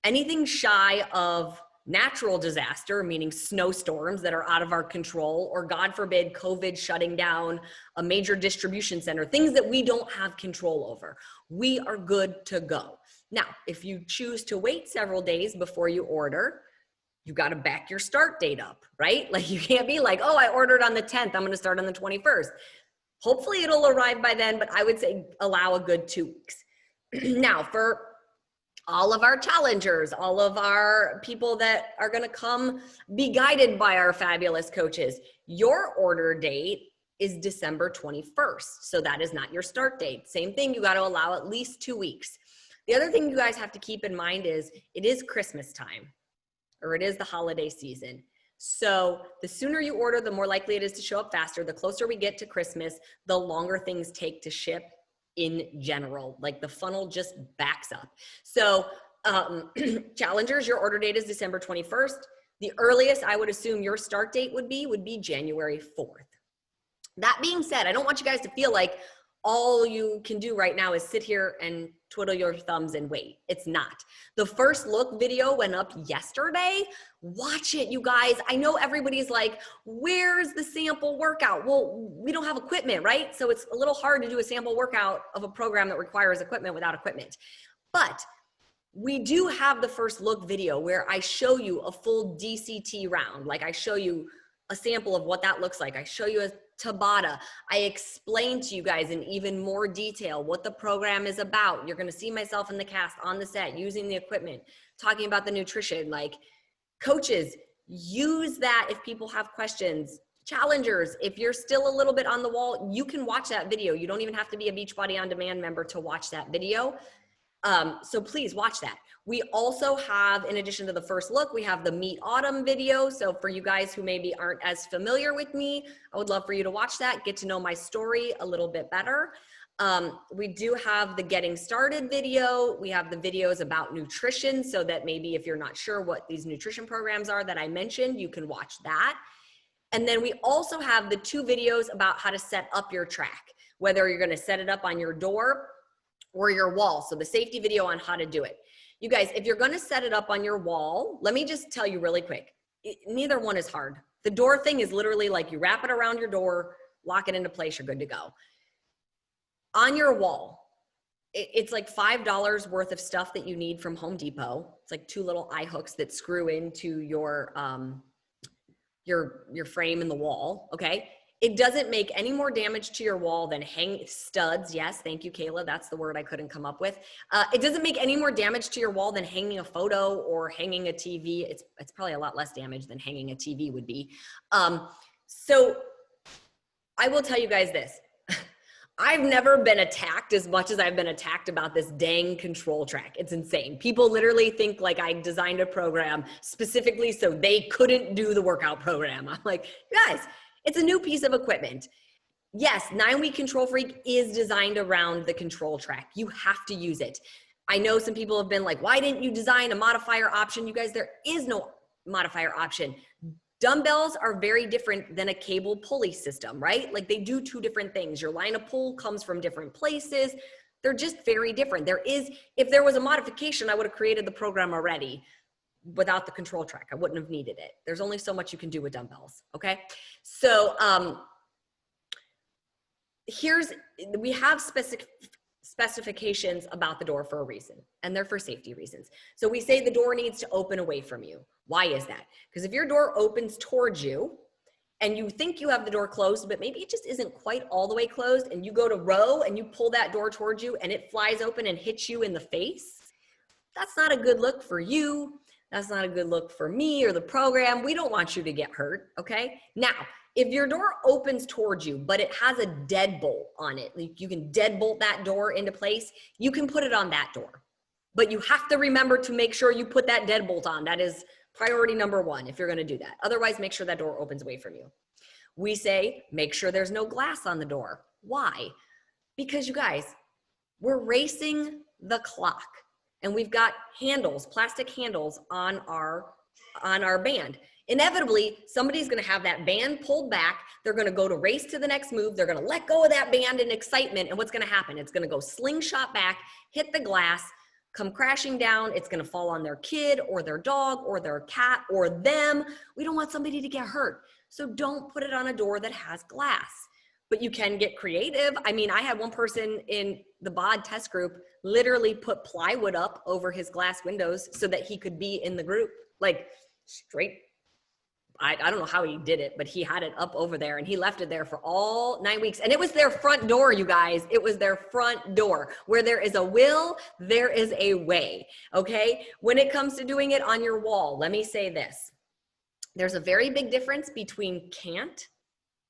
Anything shy of natural disaster, meaning snowstorms that are out of our control, or God forbid, COVID shutting down a major distribution center, things that we don't have control over, we are good to go. Now, if you choose to wait several days before you order, you got to back your start date up, right? Like you can't be like, oh, I ordered on the 10th, I'm going to start on the 21st. Hopefully it'll arrive by then, but I would say allow a good 2 weeks. Now, for all of our challengers, all of our people that are going to come be guided by our fabulous coaches, your order date is December 21st. So that is not your start date. Same thing, you got to allow at least 2 weeks. The other thing you guys have to keep in mind is it is Christmas time, or it is the holiday season. So the sooner you order, the more likely it is to show up faster. The closer we get to Christmas, the longer things take to ship in general. Like the funnel just backs up. So challengers, your order date is December 21st. The earliest I would assume your start date would be January 4th. That being said, I don't want you guys to feel like all you can do right now is sit here and twiddle your thumbs and wait. It's not. The first look video went up yesterday. Watch it, you guys. I know everybody's like, where's the sample workout? Well, we don't have equipment, right? So it's a little hard to do a sample workout of a program that requires equipment without equipment. But we do have the first look video where I show you a full DCT round. Like I show you a sample of what that looks like. I show you a Tabata. I explain to you guys in even more detail what the program is about. You're going to see myself in the cast on the set using the equipment, talking about the nutrition. Like coaches, use that if people have questions. Challengers, if you're still a little bit on the wall, you can watch that video. You don't even have to be a Beachbody On Demand member to watch that video. So please watch that. We also have, in addition to the first look, we have the Meet Autumn video. So for you guys who maybe aren't as familiar with me, I would love for you to watch that, get to know my story a little bit better. We do have the Getting Started video. We have the videos about nutrition, so that maybe if you're not sure what these nutrition programs are that I mentioned, you can watch that. And then we also have the 2 videos about how to set up your track, whether you're gonna set it up on your door or your wall. So the safety video on how to do it. You guys, if you're gonna set it up on your wall, let me just tell you really quick, neither one is hard. The door thing is literally like you wrap it around your door, lock it into place, you're good to go. On your wall, it's like $5 worth of stuff that you need from Home Depot. It's like 2 little eye hooks that screw into your frame in the wall, okay? It doesn't make any more damage to your wall than studs. Yes, thank you, Kayla. That's the word I couldn't come up with. It doesn't make any more damage to your wall than hanging a photo or hanging a TV. It's probably a lot less damage than hanging a TV would be. So I will tell you guys this. I've never been attacked as much as I've been attacked about this dang control track. It's insane. People literally think like I designed a program specifically so they couldn't do the workout program. I'm like, guys, it's a new piece of equipment. Yes, 9-Week Control Freak is designed around the control track. You have to use it. I know some people have been like, why didn't you design a modifier option? You guys, there is no modifier option. Dumbbells are very different than a cable pulley system, right? Like they do 2 different things. Your line of pull comes from different places. They're just very different. If there was a modification, I would have created the program already without the control track. I wouldn't have needed it. There's only so much you can do with dumbbells, okay? So we have specifications about the door for a reason, and they're for safety reasons. So we say the door needs to open away from you. Why is that? Because if your door opens towards you and you think you have the door closed, but maybe it just isn't quite all the way closed, and you go to row and you pull that door towards you and it flies open and hits you in the face, that's not a good look for you. That's not a good look for me or the program. We don't want you to get hurt, okay? Now, if your door opens towards you, but it has a deadbolt on it, like you can deadbolt that door into place, you can put it on that door. But you have to remember to make sure you put that deadbolt on. That is priority number 1 if you're gonna do that. Otherwise, make sure that door opens away from you. We say, make sure there's no glass on the door. Why? Because you guys, we're racing the clock. And we've got handles, plastic handles on our band. Inevitably, somebody's gonna have that band pulled back. They're gonna go to race to the next move. They're gonna let go of that band in excitement. And what's gonna happen? It's gonna go slingshot back, hit the glass, come crashing down. It's gonna fall on their kid or their dog or their cat or them. We don't want somebody to get hurt. So don't put it on a door that has glass. But you can get creative. I mean, I had one person in the BOD test group literally put plywood up over his glass windows so that he could be in the group, like straight. I don't know how he did it, but he had it up over there and he left it there for all 9 weeks. And it was their front door, you guys. It was their front door. Where there is a will, there is a way, okay? When it comes to doing it on your wall, let me say this. There's a very big difference between can't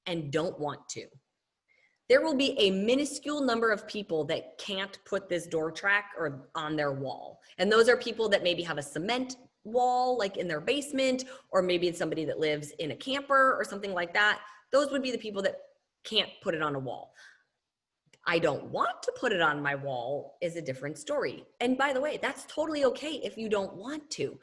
and don't want to. There will be a minuscule number of people that can't put this door track or on their wall. And those are people that maybe have a cement wall, like in their basement, or maybe it's somebody that lives in a camper or something like that. Those would be the people that can't put it on a wall. I don't want to put it on my wall is a different story. And by the way, that's totally okay if you don't want to.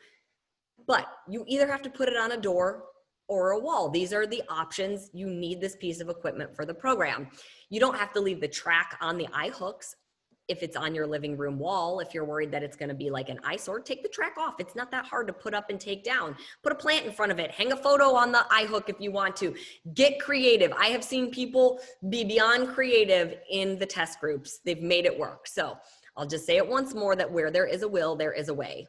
But you either have to put it on a door or a wall. These are the options. You need this piece of equipment for the program. You don't have to leave the track on the eye hooks if it's on your living room wall. If you're worried that it's going to be like an eyesore, take the track off. It's not that hard to put up and take down. Put a plant in front of it. Hang a photo on the eye hook if you want to. Get creative. I have seen people be beyond creative in the test groups. They've made it work. So I'll just say it once more, that where there is a will, there is a way.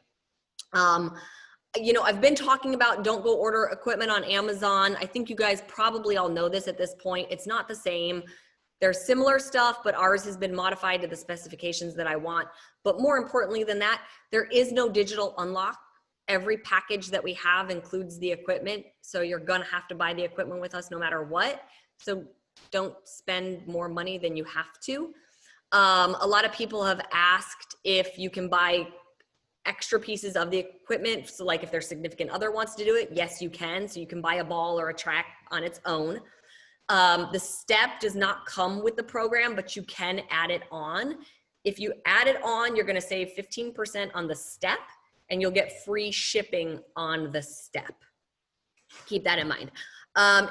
You know, I've been talking about don't go order equipment on Amazon. I think you guys probably all know this at this point. It's not the same. There's similar stuff, but ours has been modified to the specifications that I want. But more importantly than that, there is no digital unlock. Every package that we have includes the equipment. So you're gonna have to buy the equipment with us no matter what. So don't spend more money than you have to. A lot of people have asked if you can buy extra pieces of the equipment. So like if their significant other wants to do it, yes, you can. So you can buy a ball or a track on its own. The step does not come with the program, but you can add it on. If you add it on, you're going to save 15% on the step, and you'll get free shipping on the step. Keep that in mind.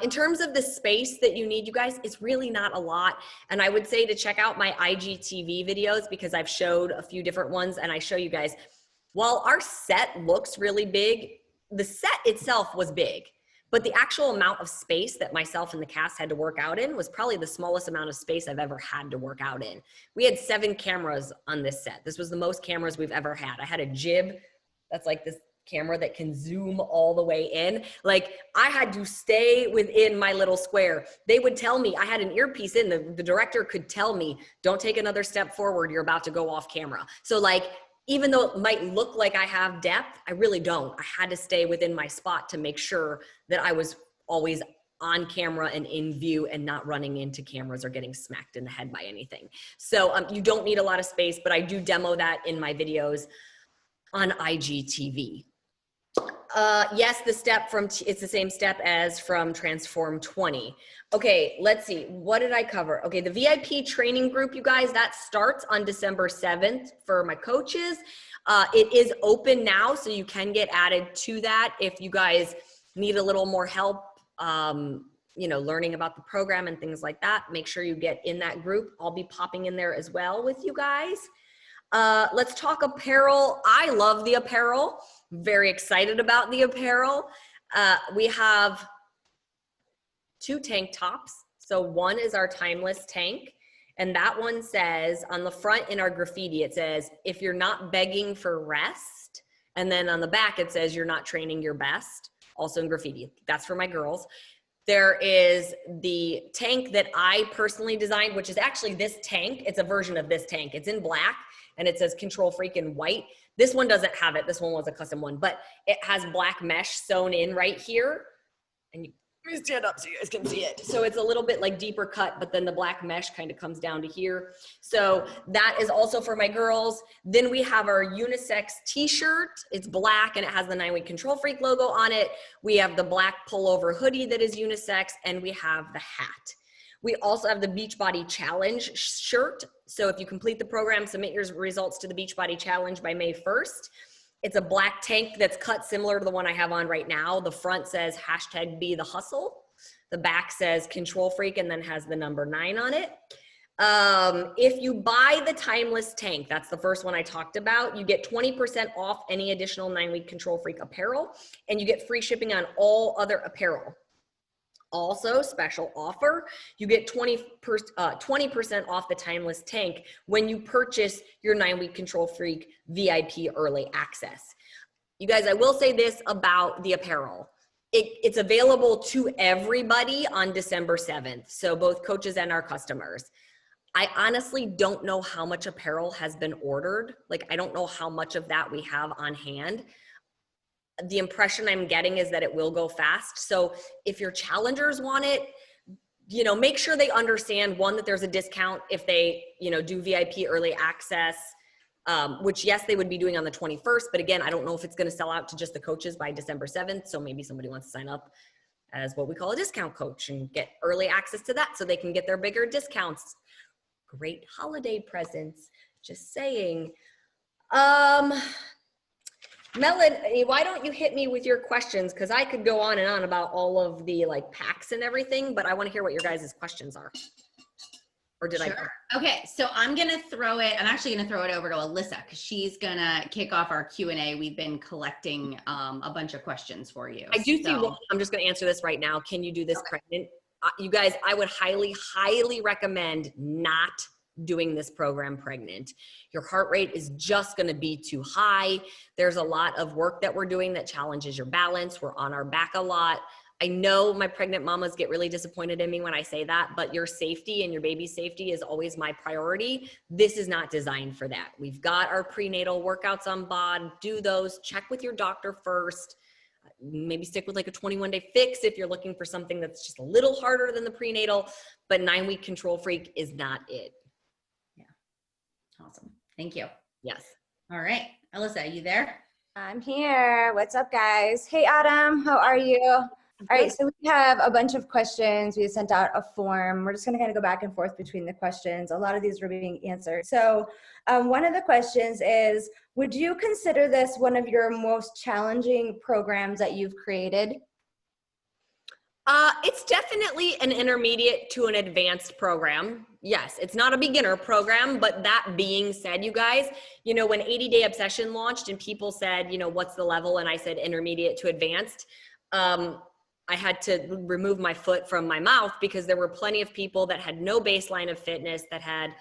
In terms of the space that you need, you guys, it's really not a lot. And I would say to check out my IGTV videos, because I've showed a few different ones, and I show you guys, while our set looks really big, the set itself was big. But the actual amount of space that myself and the cast had to work out in was probably the smallest amount of space I've ever had to work out in. We had 7 cameras on this set. This was the most cameras we've ever had. I had a jib that's like this camera that can zoom all the way in. Like, I had to stay within my little square. They would tell me, I had an earpiece in, the director could tell me, don't take another step forward, you're about to go off camera. So like, even though it might look like I have depth, I really don't. I had to stay within my spot to make sure that I was always on camera and in view and not running into cameras or getting smacked in the head by anything. So you don't need a lot of space, but I do demo that in my videos on IGTV. Yes, the step from, it's the same step as from Transform 20. Okay, let's see. What did I cover? Okay, the VIP training group, you guys, that starts on December 7th for my coaches. It is open now, so you can get added to that if you guys need a little more help, you know, learning about the program and things like that. Make sure you get in that group. I'll be popping in there as well with you guys. Let's talk apparel. I love the apparel. Very excited about the apparel. We have 2 tank tops. So one is our timeless tank, and that one says on the front in our graffiti, it says, if you're not begging for rest, and then on the back it says you're not training your best, also in graffiti. That's for my girls. There is the tank that I personally designed, which is actually this tank. It's a version of this tank. It's in black and it says Control Freak in white. This one doesn't have it. This one was a custom one, but it has black mesh sewn in right here. And let me stand up so you guys can see it. So it's a little bit like deeper cut, but then the black mesh kind of comes down to here. So that is also for my girls. Then we have our unisex t-shirt. It's black and it has the 9-Week Control Freak logo on it. We have the black pullover hoodie that is unisex, and we have the hat. We also have the Beachbody Challenge shirt. So if you complete the program, submit your results to the Beachbody Challenge by May 1st. It's a black tank that's cut similar to the one I have on right now. The front says #BeTheHustle. The back says Control Freak and then has the number 9 on it. If you buy the timeless tank, that's the first one I talked about, you get 20% off any additional 9-Week Control Freak apparel, and you get free shipping on all other apparel. Also, special offer, you get 20% off the timeless tank when you purchase your 9-Week Control Freak VIP early access. You guys, I will say this about the apparel. It's available to everybody on December 7th. So both coaches and our customers. I honestly don't know how much apparel has been ordered. Like, I don't know how much of that we have on hand. The impression I'm getting is that it will go fast. So if your challengers want it, you know, make sure they understand, one, that there's a discount if they, you know, do VIP early access, which yes, they would be doing on the 21st. But again, I don't know if it's going to sell out to just the coaches by December 7th. So maybe somebody wants to sign up as what we call a discount coach and get early access to that so they can get their bigger discounts. Great holiday presents, just saying. Melanie, why don't you hit me with your questions? Because I could go on and on about all of the like packs and everything, but I want to hear what your guys' questions are. Or did Sure. Okay, so I'm gonna throw it. I'm actually gonna throw it over to Alyssa because she's gonna kick off our Q&A. We've been collecting a bunch of questions for you. I do see one. I'm just gonna answer this right now. Can you do this pregnant? You guys, I would highly, highly recommend not doing this program pregnant. Your heart rate is just going to be too high. There's a lot of work that we're doing that challenges your balance. We're on our back a lot. I know my pregnant mamas get really disappointed in me when I say that, but your safety and your baby's safety is always my priority. This is not designed for that. We've got our prenatal workouts on bod. Do those. Check with your doctor first. Maybe stick with like a 21-day fix if you're looking for something that's just a little harder than the prenatal, but 9-Week Control Freak is not it. Awesome. Thank you. Yes. All right. Alyssa, you there? I'm here. What's up, guys? Hey, Adam. How are you? All right, so we have a bunch of questions. We sent out a form. We're just going to kind of go back and forth between the questions. A lot of these were being answered. So one of the questions is, would you consider this one of your most challenging programs that you've created? It's definitely an intermediate to an advanced program. Yes, it's not a beginner program, but that being said, you guys, when 80-Day Obsession launched and people said, what's the level? And I said intermediate to advanced. I had to remove my foot from my mouth because there were plenty of people that had no baseline of fitness, that had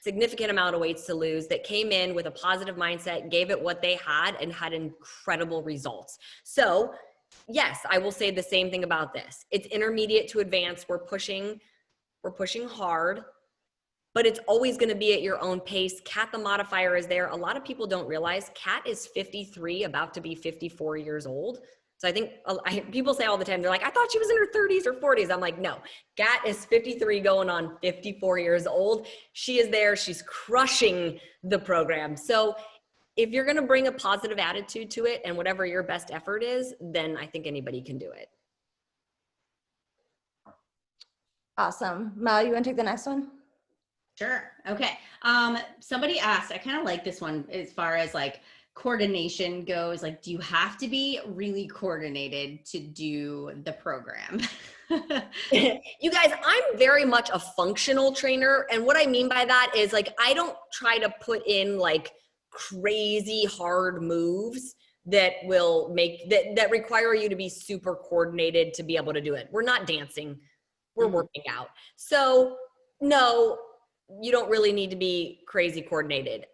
significant amount of weights to lose, that came in with a positive mindset, gave it what they had, and had incredible results. So yes, I will say the same thing about this. It's intermediate to advanced. We're pushing hard, but it's always going to be at your own pace. Kat, the modifier, is there. A lot of people don't realize Kat is 53, about to be 54 years old. So I think people say all the time, they're like, I thought she was in her 30s or 40s. I'm like, no, Kat is 53 going on 54 years old. She is there. She's crushing the program. So if you're going to bring a positive attitude to it and whatever your best effort is, then I think anybody can do it. Awesome. Mal, you want to take the next one? Sure. Okay. Somebody asked, I kind of like this one as far as like coordination goes. Like, do you have to be really coordinated to do the program? You guys, I'm very much a functional trainer. And what I mean by that is, like, I don't try to put in like crazy hard moves that will make that require you to be super coordinated to be able to do it. We're not dancing, we're working out. So no, you don't really need to be crazy coordinated.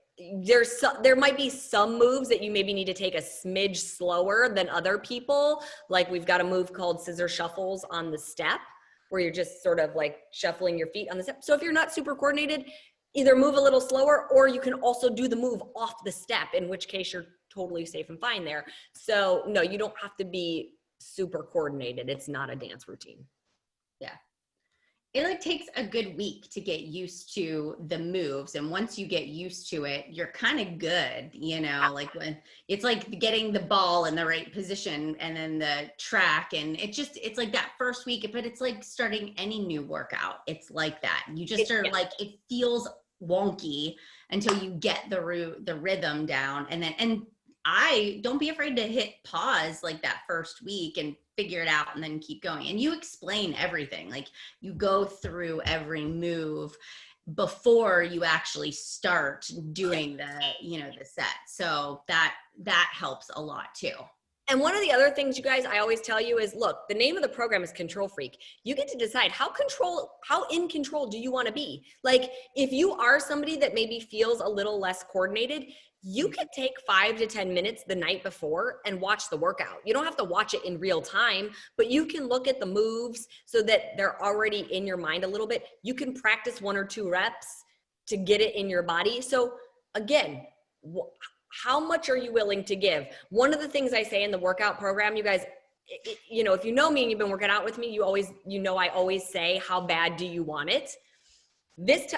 There might be some moves that you maybe need to take a smidge slower than other people. Like, we've got a move called scissor shuffles on the step, where you're just sort of like shuffling your feet on the step. So if you're not super coordinated, either move a little slower, or you can also do the move off the step, in which case you're totally safe and fine there. So no, you don't have to be super coordinated. It's not a dance routine. Yeah. It like takes a good week to get used to the moves. And once you get used to it, you're kind of good, like when it's like getting the ball in the right position and then the track. And it's like that first week, but it's like starting any new workout. It's like that. You just are like, it feels wonky until you get the rhythm down. And don't be afraid to hit pause like that first week and figure it out and then keep going. And you explain everything. Like, you go through every move before you actually start doing the set. So that helps a lot too. And one of the other things, you guys, I always tell you is, look, the name of the program is Control Freak. You get to decide how in control do you want to be? Like, if you are somebody that maybe feels a little less coordinated, you could take 5 to 10 minutes the night before and watch the workout. You don't have to watch it in real time, but you can look at the moves so that they're already in your mind a little bit. You can practice 1 or 2 reps to get it in your body. So again, how much are you willing to give? One of the things I say in the workout program, you guys, if you know me and you've been working out with me, I always say, how bad do you want it?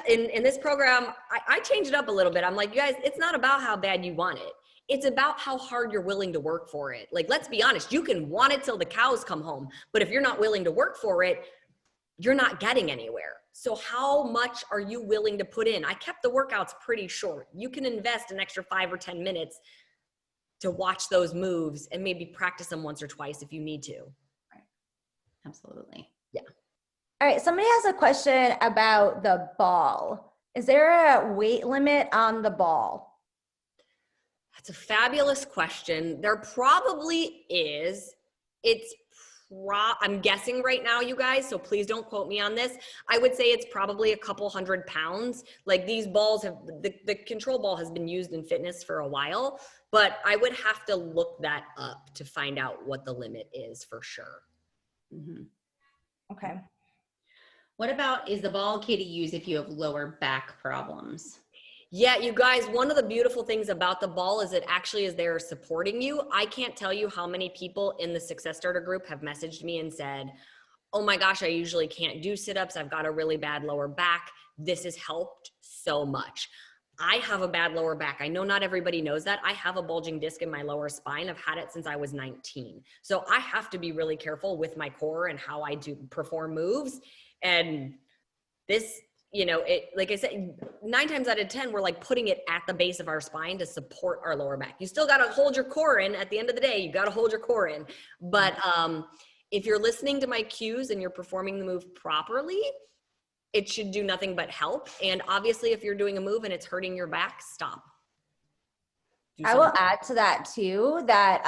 In this program, I change it up a little bit. I'm like, you guys, it's not about how bad you want it. It's about how hard you're willing to work for it. Like, let's be honest, you can want it till the cows come home, but if you're not willing to work for it, you're not getting anywhere. So how much are you willing to put in? I kept the workouts pretty short. You can invest an extra 5 or 10 minutes to watch those moves and maybe practice them once or twice if you need to. Right. Absolutely. Yeah. All right, somebody has a question about the ball. Is there a weight limit on the ball? That's a fabulous question. There probably is. I'm guessing right now, you guys, so please don't quote me on this. I would say it's probably a couple 100 pounds. Like, these balls the control ball has been used in fitness for a while, but I would have to look that up to find out what the limit is for sure. Mm-hmm. Okay. What about, is the ball okay to use if you have lower back problems? Yeah, you guys, one of the beautiful things about the ball is it actually is there supporting you. I can't tell you how many people in the Success Starter group have messaged me and said, oh my gosh, I usually can't do sit-ups. I've got a really bad lower back. This has helped so much. I have a bad lower back. I know not everybody knows that. I have a bulging disc in my lower spine. I've had it since I was 19. So I have to be really careful with my core and how I do perform moves. And this, you know, it, like I said, 9 times out of 10, we're like putting it at the base of our spine to support our lower back. You still got to hold your core in at the end of the day. You got to hold your core in. But if you're listening to my cues and you're performing the move properly, it should do nothing but help. And obviously, if you're doing a move and it's hurting your back, stop. I will add to that too, that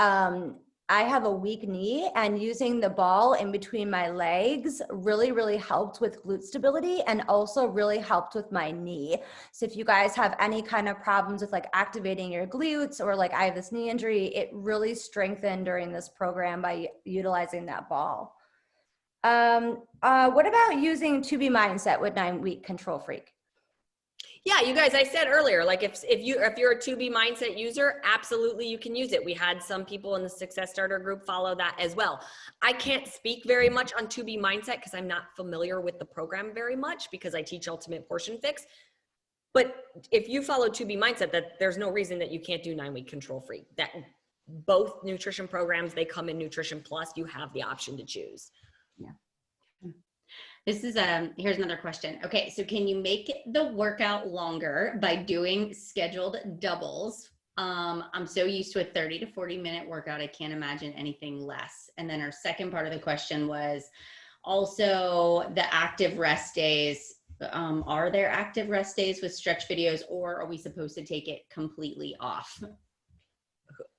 I have a weak knee, and using the ball in between my legs really, really helped with glute stability and also really helped with my knee. So if you guys have any kind of problems with like activating your glutes, or like I have this knee injury, it really strengthened during this program by utilizing that ball. What about using 2B mindset with 9-week Control Freak? Yeah, you guys, I said earlier, like if you're a 2B mindset user, absolutely you can use it. We had some people in the Success Starter group follow that as well. I can't speak very much on 2B mindset because I'm not familiar with the program very much because I teach Ultimate Portion Fix. But if you follow 2B mindset, that there's no reason that you can't do 9-week Control Freak. That both nutrition programs, they come in Nutrition Plus. You have the option to choose. Yeah. This is here's another question. Okay, so can you make the workout longer by doing scheduled doubles? I'm so used to a 30 to 40 minute workout. I can't imagine anything less. And then our second part of the question was also the active rest days. Are there active rest days with stretch videos, or are we supposed to take it completely off?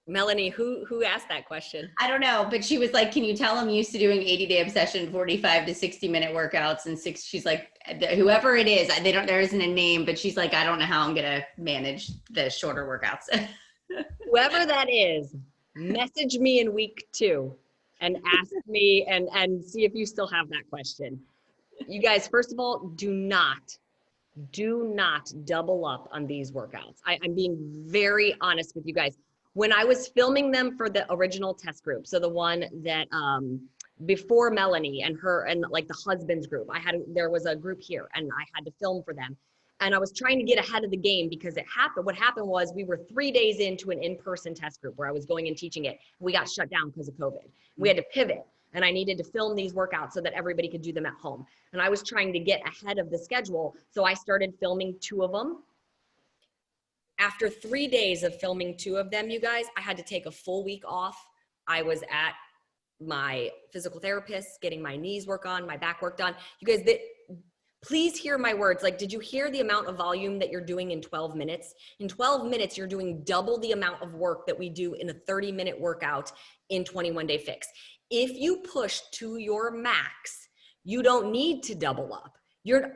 Melanie, who asked that question? I don't know, but she was like, can you tell I'm used to doing 80-day obsession, 45 to 60 minute workouts, and she's like, whoever it is, there isn't a name, but she's like, I don't know how I'm going to manage the shorter workouts. Whoever that is, message me in week 2 and ask me and see if you still have that question. You guys, first of all, do not double up on these workouts. I'm being very honest with you guys. When I was filming them for the original test group, so the one that before Melanie and her and like the husband's group, there was a group here and I had to film for them. And I was trying to get ahead of the game because what happened was we were 3 days into an in-person test group where I was going and teaching it. We got shut down because of COVID. We had to pivot and I needed to film these workouts so that everybody could do them at home. And I was trying to get ahead of the schedule. So I started filming 2 of them. After 3 days of filming 2 of them, you guys, I had to take a full week off. I was at my physical therapist, getting my knees work on, my back worked on. You guys, please hear my words. Like, did you hear the amount of volume that you're doing in 12 minutes? In 12 minutes, you're doing double the amount of work that we do in a 30-minute workout in 21-day fix. If you push to your max, you don't need to double up.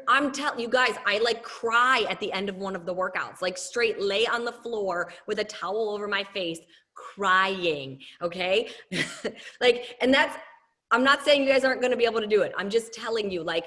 I'm telling you guys, I like cry at the end of one of the workouts, like straight lay on the floor with a towel over my face, crying. Okay. And I'm not saying you guys aren't going to be able to do it. I'm just telling you, like,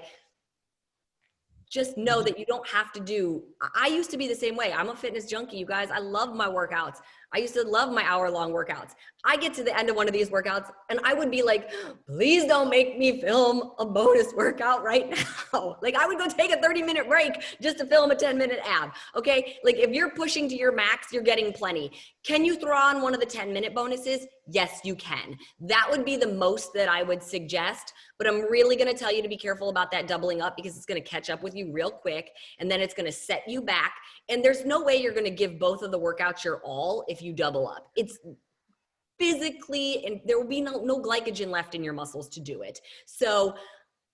just know that you don't have to I used to be the same way. I'm a fitness junkie, you guys. I love my workouts. I used to love my hour-long workouts. I get to the end of one of these workouts and I would be like, please don't make me film a bonus workout right now. Like, I would go take a 30-minute break just to film a 10-minute ab, okay? Like, if you're pushing to your max, you're getting plenty. Can you throw on one of the 10-minute bonuses? Yes, you can. That would be the most that I would suggest, but I'm really gonna tell you to be careful about that doubling up because it's gonna catch up with you real quick and then it's gonna set you back. And there's no way you're gonna give both of the workouts your all if you double up. It's physically, and there will be no glycogen left in your muscles to do it. So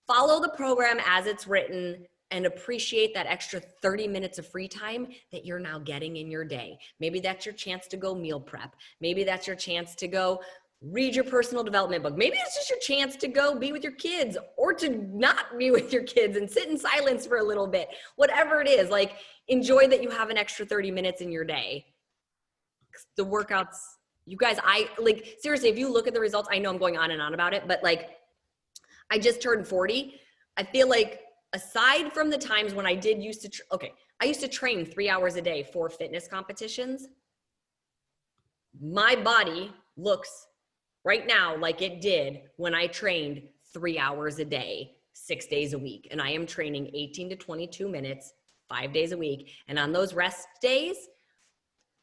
follow the program as it's written and appreciate that extra 30 minutes of free time that you're now getting in your day. Maybe that's your chance to go meal prep. Maybe that's your chance to go read your personal development book. Maybe it's just your chance to go be with your kids or to not be with your kids and sit in silence for a little bit. Whatever it is, like, enjoy that you have an extra 30 minutes in your day. The workouts, you guys, seriously, if you look at the results, I know I'm going on and on about it, but like, I just turned 40. I feel like aside from the times when I used to train 3 hours a day for fitness competitions. My body looks right now like it did when I trained 3 hours a day, 6 days a week. And I am training 18 to 22 minutes 5 days a week. And on those rest days,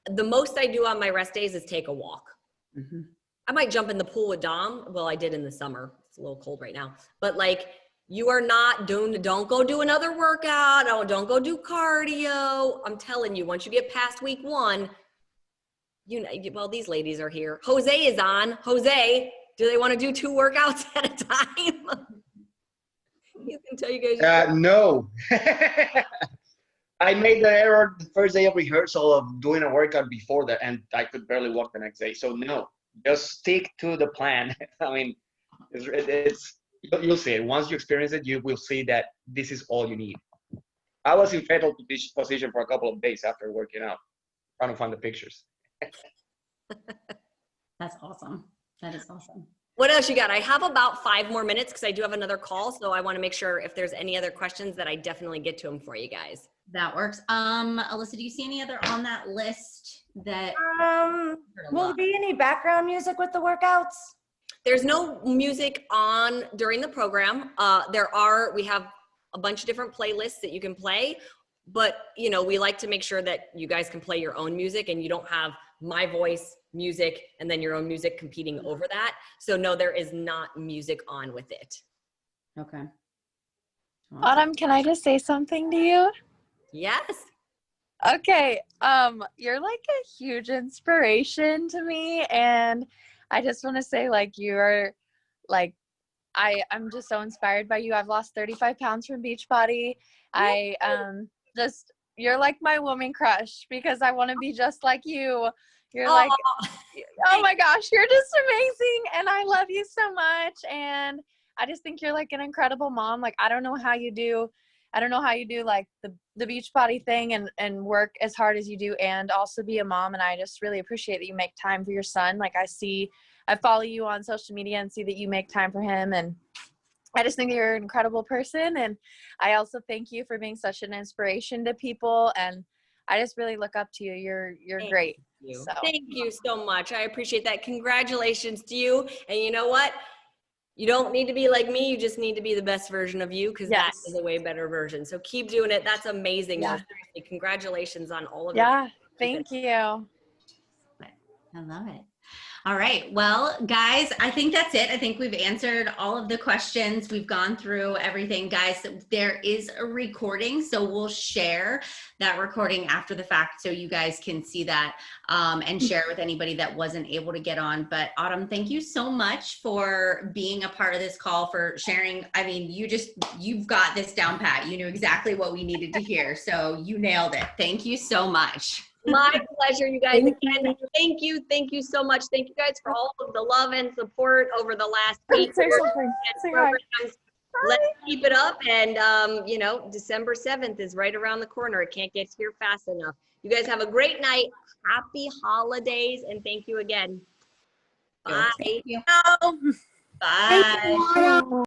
the most I do on my rest days is take a walk. Mm-hmm. I might jump in the pool with Dom. Well, I did in the summer. It's a little cold right now. But like, you are not doing, don't go do another workout. Don't go do cardio. I'm telling you, once you get past week 1, you know, well, these ladies are here. Jose is on. Jose, do they want to do 2 workouts at a time? You can tell you guys. No. I made the error the first day of rehearsal of doing a workout before that, and I could barely walk the next day. So no, just stick to the plan. I mean, you'll see it. Once you experience it, you will see that this is all you need. I was in fetal position for a couple of days after working out, trying to find the pictures. That's awesome. That is awesome. What else you got? I have about 5 more minutes because I do have another call. So I want to make sure if there's any other questions that I definitely get to them for you guys. That works. Alyssa, do you see any other on that list that? Will there be any background music with the workouts? There's no music on during the program. We have a bunch of different playlists that you can play, but you know, we like to make sure that you guys can play your own music and you don't have my voice, music, and then your own music competing over that. So no, there is not music on with it. Okay. Awesome. Autumn, can I just say something to you? Yes. Okay. You're like a huge inspiration to me, and I just want to say, like, you're like, I'm just so inspired by you. I've lost 35 pounds from Beachbody. You're like my woman crush because I want to be just like you. You're like, oh my gosh, you're just amazing. And I love you so much. And I just think you're like an incredible mom. Like, I don't know how you do like the Beachbody thing and work as hard as you do and also be a mom. And I just really appreciate that you make time for your son. Like, I follow you on social media and see that you make time for him. And I just think you're an incredible person. And I also thank you for being such an inspiration to people. And I just really look up to you. You're great. So. Thank you so much. I appreciate that. Congratulations to you. And you know what? You don't need to be like me. You just need to be the best version of you because that is a way better version. So keep doing it. That's amazing. Yeah. Seriously, congratulations on all of it. Yeah. Thank you. I love it. All right. Well, guys, I think that's it. I think we've answered all of the questions. We've gone through everything. Guys, there is a recording, so we'll share that recording after the fact so you guys can see that and share with anybody that wasn't able to get on. But Autumn, thank you so much for being a part of this call, for sharing. I mean, you've got this down pat. You knew exactly what we needed to hear. So you nailed it. Thank you so much. My pleasure, you guys. Again, thank you so much. Thank you guys for all of the love and support over the last 8 years. Let's keep it up. And, you know, December 7th is right around the corner. It can't get here fast enough. You guys have a great night. Happy holidays. And thank you again. Bye. Thank you. Bye.